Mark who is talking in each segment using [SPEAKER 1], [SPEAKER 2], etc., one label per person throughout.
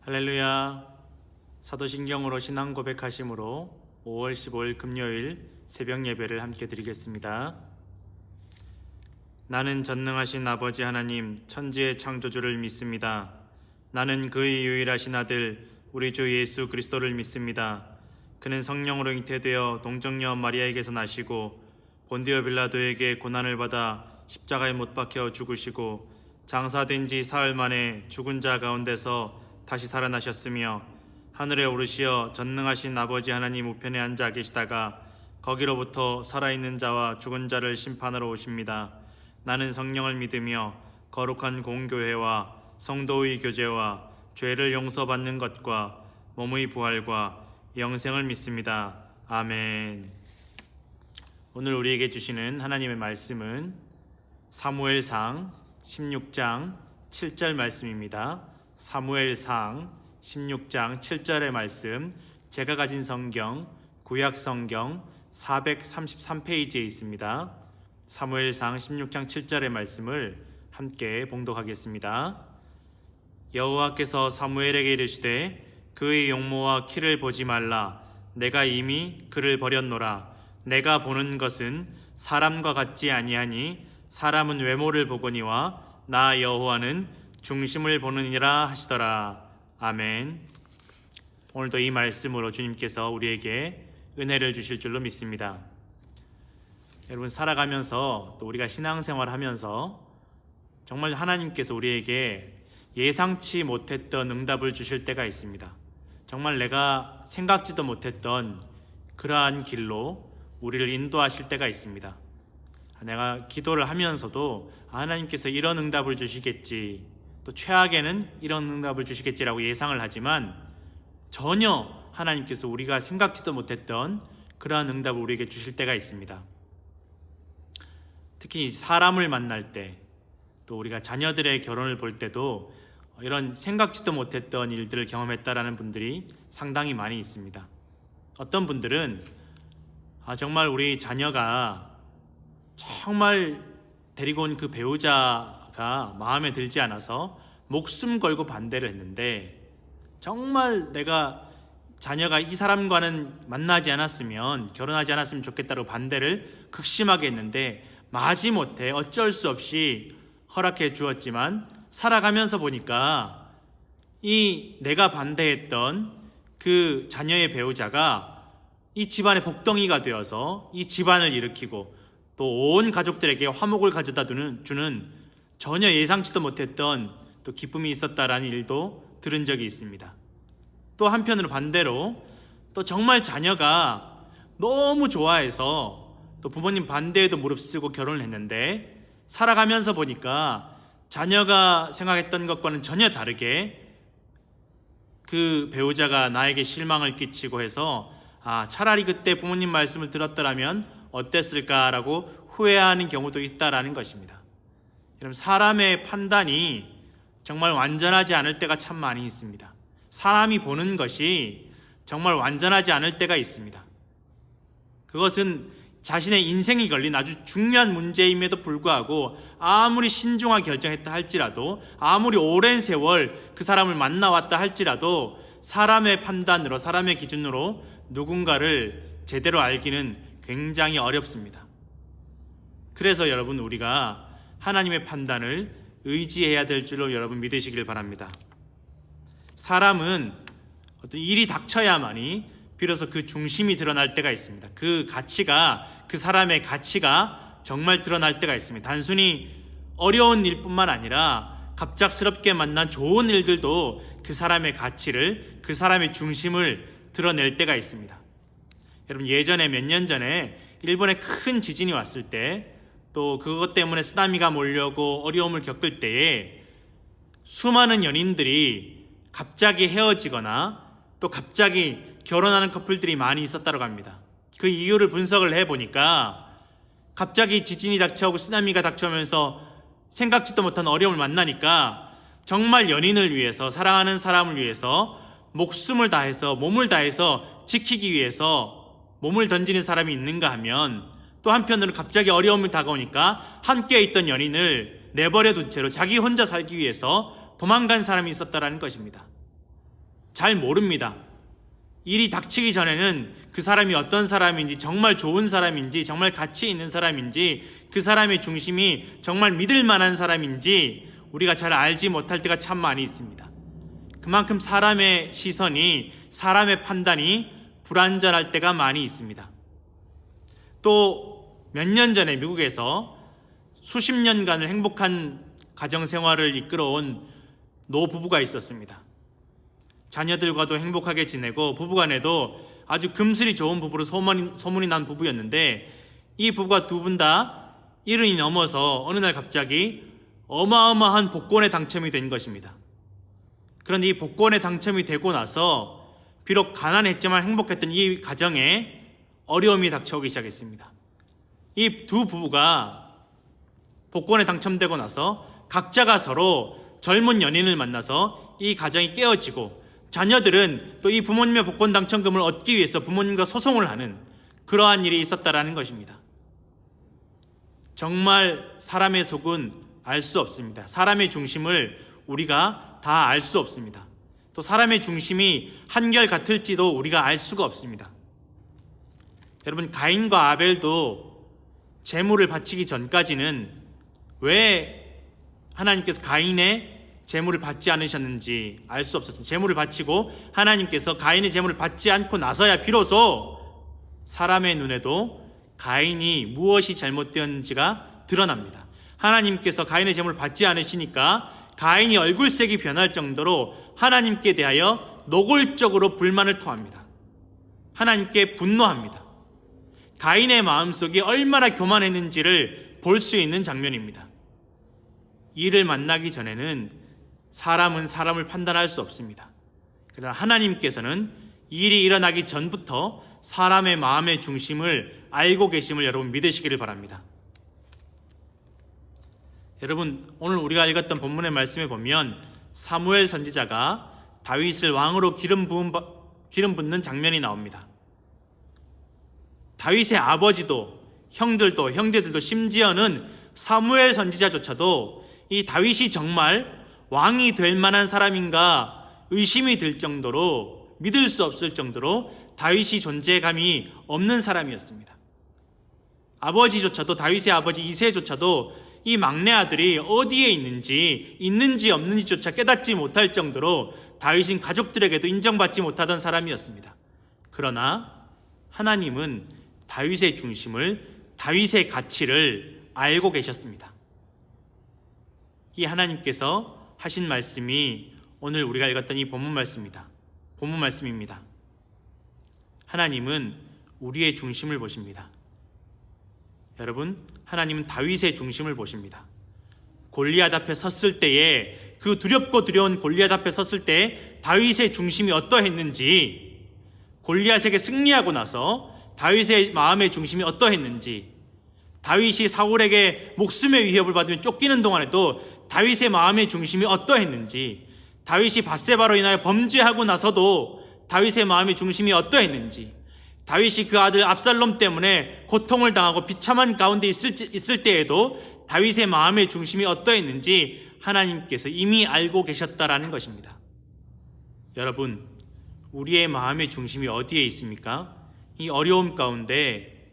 [SPEAKER 1] 할렐루야. 사도신경으로 신앙 고백하심으로 5월 15일 금요일 새벽 예배를 함께 드리겠습니다. 나는 전능하신 아버지 하나님 천지의 창조주를 믿습니다. 나는 그의 유일하신 아들 우리 주 예수 그리스도를 믿습니다. 그는 성령으로 잉태되어 동정녀 마리아에게서 나시고 본디오 빌라도에게 고난을 받아 십자가에 못 박혀 죽으시고 장사된 지 사흘 만에 죽은 자 가운데서 다시 살아나셨으며 하늘에 오르시어 전능하신 아버지 하나님 우편에 앉아 계시다가 거기로부터 살아있는 자와 죽은 자를 심판하러 오십니다. 나는 성령을 믿으며 거룩한 공교회와 성도의 교제와 죄를 용서받는 것과 몸의 부활과 영생을 믿습니다. 아멘. 오늘 우리에게 주시는 하나님의 말씀은 사무엘상 16장 7절 말씀입니다. 사무엘상 16장 7절의 말씀, 제가 가진 성경 구약 성경 433페이지에 있습니다. 사무엘상 16장 7절의 말씀을 함께 봉독하겠습니다. 여호와께서 사무엘에게 이르시되 그의 용모와 키를 보지 말라. 내가 이미 그를 버렸노라. 내가 보는 것은 사람과 같지 아니하니 사람은 외모를 보거니와 나 여호와는 중심을 보느니라 하시더라. 아멘. 오늘도 이 말씀으로 주님께서 우리에게 은혜를 주실 줄로 믿습니다. 여러분, 살아가면서 또 우리가 신앙생활 하면서 정말 하나님께서 우리에게 예상치 못했던 응답을 주실 때가 있습니다. 정말 내가 생각지도 못했던 그러한 길로 우리를 인도하실 때가 있습니다. 내가 기도를 하면서도 하나님께서 이런 응답을 주시겠지, 또 최악에는 이런 응답을 주시겠지라고 예상을 하지만 전혀 하나님께서 우리가 생각지도 못했던 그러한 응답을 우리에게 주실 때가 있습니다. 특히 사람을 만날 때, 또 우리가 자녀들의 결혼을 볼 때도 이런 생각지도 못했던 일들을 경험했다라는 분들이 상당히 많이 있습니다. 어떤 분들은 정말 우리 자녀가 정말 데리고 온 그 배우자가 마음에 들지 않아서 목숨 걸고 반대를 했는데, 정말 내가 자녀가 이 사람과는 만나지 않았으면, 결혼하지 않았으면 좋겠다고 반대를 극심하게 했는데 마지못해 어쩔 수 없이 허락해 주었지만 살아가면서 보니까 이 내가 반대했던 그 자녀의 배우자가 이 집안의 복덩이가 되어서 이 집안을 일으키고 또 온 가족들에게 화목을 가져다 주는 전혀 예상치도 못했던 또 기쁨이 있었다라는 일도 들은 적이 있습니다. 또 한편으로 반대로 또 정말 자녀가 너무 좋아해서 또 부모님 반대에도 무릅쓰고 결혼을 했는데 살아가면서 보니까 자녀가 생각했던 것과는 전혀 다르게 그 배우자가 나에게 실망을 끼치고 해서 차라리 그때 부모님 말씀을 들었더라면 어땠을까라고 후회하는 경우도 있다라는 것입니다. 여러분, 사람의 판단이 정말 완전하지 않을 때가 참 많이 있습니다. 사람이 보는 것이 정말 완전하지 않을 때가 있습니다. 그것은 자신의 인생이 걸린 아주 중요한 문제임에도 불구하고 아무리 신중하게 결정했다 할지라도, 아무리 오랜 세월 그 사람을 만나왔다 할지라도 사람의 판단으로, 사람의 기준으로 누군가를 제대로 알기는 굉장히 어렵습니다. 그래서 여러분, 우리가 하나님의 판단을 의지해야 될 줄로 여러분 믿으시길 바랍니다. 사람은 어떤 일이 닥쳐야만이 비로소 그 중심이 드러날 때가 있습니다. 그 사람의 가치가 정말 드러날 때가 있습니다. 단순히 어려운 일뿐만 아니라 갑작스럽게 만난 좋은 일들도 그 사람의 가치를, 그 사람의 중심을 드러낼 때가 있습니다. 여러분, 예전에 몇 년 전에 일본에 큰 지진이 왔을 때, 또 그것 때문에 쓰나미가 몰려오고 어려움을 겪을 때에 수많은 연인들이 갑자기 헤어지거나 또 갑자기 결혼하는 커플들이 많이 있었다고 합니다. 그 이유를 분석을 해보니까 갑자기 지진이 닥쳐오고 쓰나미가 닥쳐오면서 생각지도 못한 어려움을 만나니까 정말 연인을 위해서, 사랑하는 사람을 위해서 목숨을 다해서, 몸을 다해서 지키기 위해서 몸을 던지는 사람이 있는가 하면, 또 한편으로는 갑자기 어려움이 다가오니까 함께 있던 연인을 내버려 둔 채로 자기 혼자 살기 위해서 도망간 사람이 있었다라는 것입니다. 잘 모릅니다. 일이 닥치기 전에는 그 사람이 어떤 사람인지, 정말 좋은 사람인지, 정말 가치 있는 사람인지, 그 사람의 중심이 정말 믿을 만한 사람인지 우리가 잘 알지 못할 때가 참 많이 있습니다. 그만큼 사람의 시선이, 사람의 판단이 불완전할 때가 많이 있습니다. 또 몇 년 전에 미국에서 수십 년간을 행복한 가정생활을 이끌어온 노부부가 있었습니다. 자녀들과도 행복하게 지내고 부부간에도 아주 금슬이 좋은 부부로 소문이 난 부부였는데, 이 부부가 두 분 다 70이 넘어서 어느 날 갑자기 어마어마한 복권에 당첨이 된 것입니다. 그런데 이 복권에 당첨이 되고 나서 비록 가난했지만 행복했던 이 가정에 어려움이 닥쳐오기 시작했습니다. 이 두 부부가 복권에 당첨되고 나서 각자가 서로 젊은 연인을 만나서 이 가정이 깨어지고, 자녀들은 또 이 부모님의 복권 당첨금을 얻기 위해서 부모님과 소송을 하는 그러한 일이 있었다라는 것입니다. 정말 사람의 속은 알 수 없습니다. 사람의 중심을 우리가 다 알 수 없습니다. 또 사람의 중심이 한결 같을지도 우리가 알 수가 없습니다. 여러분, 가인과 아벨도 제물을 바치기 전까지는 왜 하나님께서 가인의 제물을 받지 않으셨는지 알 수 없었습니다. 제물을 바치고 하나님께서 가인의 제물을 받지 않고 나서야 비로소 사람의 눈에도 가인이 무엇이 잘못되었는지가 드러납니다. 하나님께서 가인의 제물을 받지 않으시니까 가인이 얼굴색이 변할 정도로 하나님께 대하여 노골적으로 불만을 토합니다. 하나님께 분노합니다. 가인의 마음속이 얼마나 교만했는지를 볼 수 있는 장면입니다. 이를 만나기 전에는 사람은 사람을 판단할 수 없습니다. 그러나 하나님께서는 일이 일어나기 전부터 사람의 마음의 중심을 알고 계심을 여러분 믿으시기를 바랍니다. 여러분, 오늘 우리가 읽었던 본문의 말씀에 보면 사무엘 선지자가 다윗을 왕으로 기름 붓는 장면이 나옵니다. 다윗의 아버지도 형제들도 심지어는 사무엘 선지자조차도 이 다윗이 정말 왕이 될 만한 사람인가 의심이 들 정도로, 믿을 수 없을 정도로 다윗이 존재감이 없는 사람이었습니다. 아버지조차도, 다윗의 아버지 이새조차도 이 막내 아들이 어디에 있는지 없는지조차 깨닫지 못할 정도로 다윗은 가족들에게도 인정받지 못하던 사람이었습니다. 그러나 하나님은 다윗의 중심을, 다윗의 가치를 알고 계셨습니다. 이 하나님께서 하신 말씀이 오늘 우리가 읽었던 이 본문 말씀입니다. 하나님은 우리의 중심을 보십니다. 여러분, 하나님은 다윗의 중심을 보십니다. 골리앗 앞에 섰을 때에, 그 두렵고 두려운 골리앗 앞에 섰을 때 다윗의 중심이 어떠했는지, 골리앗에게 승리하고 나서 다윗의 마음의 중심이 어떠했는지, 다윗이 사울에게 목숨의 위협을 받으며 쫓기는 동안에도 다윗의 마음의 중심이 어떠했는지, 다윗이 밧세바로 인하여 범죄하고 나서도 다윗의 마음의 중심이 어떠했는지, 다윗이 그 아들 압살롬 때문에 고통을 당하고 비참한 가운데 있을 때에도 다윗의 마음의 중심이 어떠했는지 하나님께서 이미 알고 계셨다라는 것입니다. 여러분, 우리의 마음의 중심이 어디에 있습니까? 이 어려움 가운데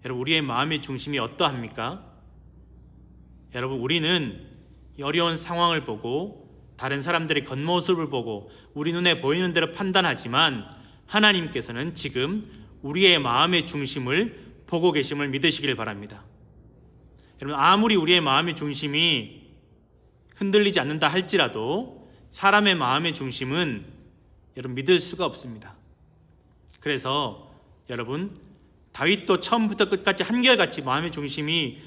[SPEAKER 1] 여러분, 우리의 마음의 중심이 어떠합니까? 여러분, 우리는 이 어려운 상황을 보고 다른 사람들의 겉모습을 보고 우리 눈에 보이는 대로 판단하지만, 하나님께서는 지금 우리의 마음의 중심을 보고 계심을 믿으시길 바랍니다. 여러분, 아무리 우리의 마음의 중심이 흔들리지 않는다 할지라도 사람의 마음의 중심은 여러분 믿을 수가 없습니다. 그래서 여러분, 다윗도 처음부터 끝까지 한결같이 마음의 중심이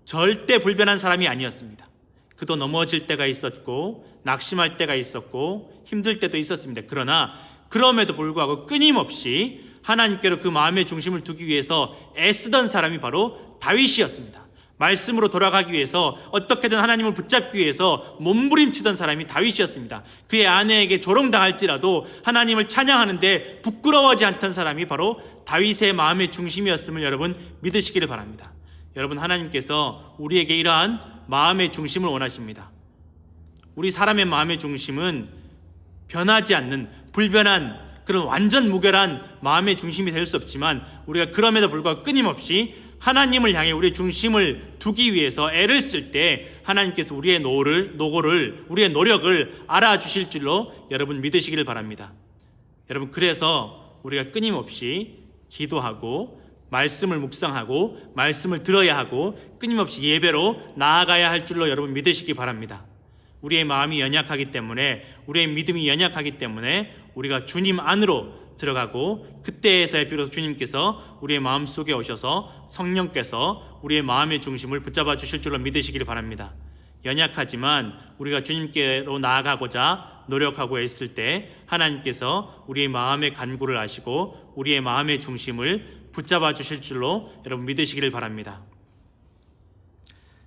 [SPEAKER 1] 절대 불변한 사람이 아니었습니다. 그도 넘어질 때가 있었고 낙심할 때가 있었고 힘들 때도 있었습니다. 그러나 그럼에도 불구하고 끊임없이 하나님께로 그 마음의 중심을 두기 위해서 애쓰던 사람이 바로 다윗이었습니다. 말씀으로 돌아가기 위해서, 어떻게든 하나님을 붙잡기 위해서 몸부림치던 사람이 다윗이었습니다. 그의 아내에게 조롱당할지라도 하나님을 찬양하는데 부끄러워하지 않던 사람이 바로 다윗의 마음의 중심이었음을 여러분 믿으시기를 바랍니다. 여러분, 하나님께서 우리에게 이러한 마음의 중심을 원하십니다. 우리 사람의 마음의 중심은 변하지 않는 불변한 그런 완전 무결한 마음의 중심이 될 수 없지만 우리가 그럼에도 불구하고 끊임없이 하나님을 향해 우리의 중심을 두기 위해서 애를 쓸 때 하나님께서 우리의 노고를 우리의 노력을 알아주실 줄로 여러분 믿으시기를 바랍니다. 여러분, 그래서 우리가 끊임없이 기도하고 말씀을 묵상하고 말씀을 들어야 하고 끊임없이 예배로 나아가야 할 줄로 여러분 믿으시기 바랍니다. 우리의 마음이 연약하기 때문에, 우리의 믿음이 연약하기 때문에 우리가 주님 안으로 들어가고 그때에서야 비로소 주님께서 우리의 마음속에 오셔서 성령께서 우리의 마음의 중심을 붙잡아 주실 줄로 믿으시기를 바랍니다. 연약하지만 우리가 주님께로 나아가고자 노력하고 애쓸 때 하나님께서 우리의 마음의 간구를 아시고 우리의 마음의 중심을 붙잡아 주실 줄로 여러분 믿으시기를 바랍니다.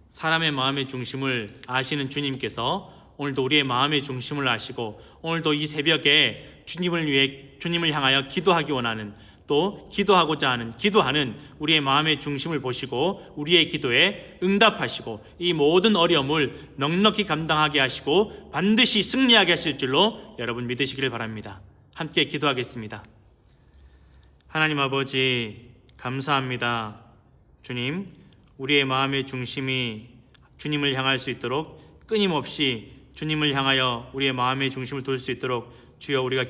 [SPEAKER 1] 사람의 마음의 중심을 아시는 주님께서 오늘도 우리의 마음의 중심을 아시고 오늘도 이 새벽에 주님을 향하여 기도하기 원하는, 또 기도하는 우리의 마음의 중심을 보시고 우리의 기도에 응답하시고 이 모든 어려움을 넉넉히 감당하게 하시고 반드시 승리하게 하실 줄로 여러분 믿으시기를 바랍니다. 함께 기도하겠습니다. 하나님 아버지, 감사합니다. 주님, 우리의 마음의 중심이 주님을 향할 수 있도록 끊임없이 주님을 향하여 우리의 마음의 중심을 둘 수 있도록 주여 우리가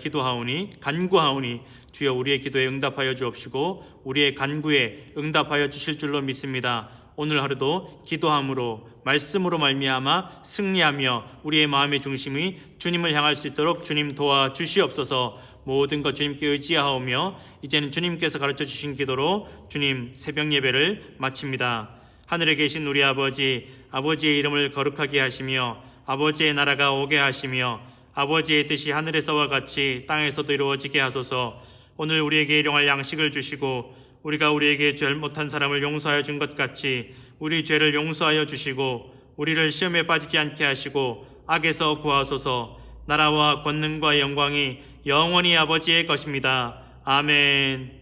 [SPEAKER 1] 간구하오니 주여 우리의 기도에 응답하여 주옵시고 우리의 간구에 응답하여 주실 줄로 믿습니다. 오늘 하루도 기도함으로 말씀으로 말미암아 승리하며 우리의 마음의 중심이 주님을 향할 수 있도록 주님 도와주시옵소서. 모든 것 주님께 의지하오며 이제는 주님께서 가르쳐 주신 기도로 주님 새벽 예배를 마칩니다. 하늘에 계신 우리 아버지, 아버지의 이름을 거룩하게 하시며 아버지의 나라가 오게 하시며 아버지의 뜻이 하늘에서와 같이 땅에서도 이루어지게 하소서. 오늘 우리에게 일용할 양식을 주시고 우리가 우리에게 죄 못한 사람을 용서하여 준 것 같이 우리 죄를 용서하여 주시고 우리를 시험에 빠지지 않게 하시고 악에서 구하소서. 나라와 권능과 영광이 영원히 아버지의 것입니다. 아멘.